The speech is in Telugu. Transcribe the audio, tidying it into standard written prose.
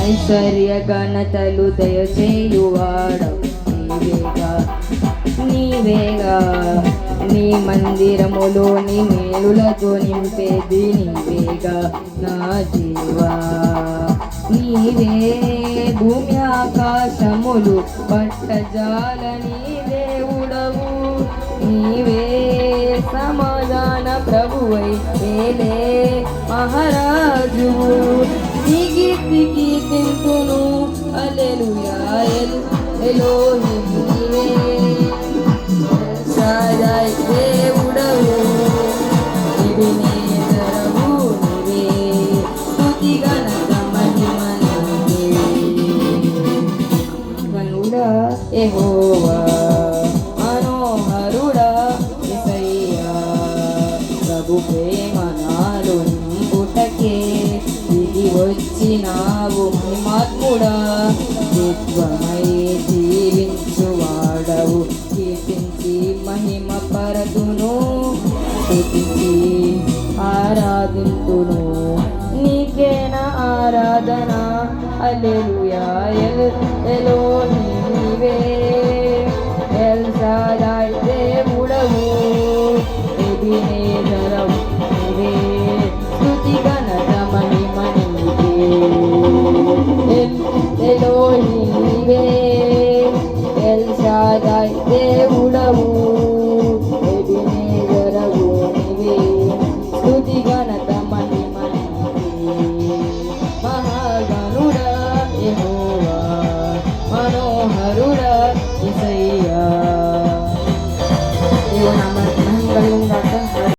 ఐశ్వర్య ఘనతలు దయచేయువాడవు నీవేగా నీవేగా. నీ మందిరములోని మేలులతో నింపేది నీవేగా నా జీవా. నీవే భూమి ఆకాశములు పట్టజాలని దేవుడవు. నీవే సమాధాన ప్రభువై ఏలే మహారాజువు. నీ కీర్తికి తింటును హల్లెలూయా. ఎలోహిం నీవే షాddai దేవుడవు. ఎబెనేజరు నీవే స్తుతి ఘనత మహిమ నీవే. కనుడా యెహోవా మనోహరుడా యేసయ్యా. ప్రభు ప్రేమ నాలో నింపుటకే దిగి వచ్చినావు మహిమాత్ముడా. దివ్యమై జీవించువాడవు కీర్తించి మహిమ పరతును స్తుతించి ఆరాధింతును. నీకేనా ఆరాధన హల్లెలూయా. ఎలోహిం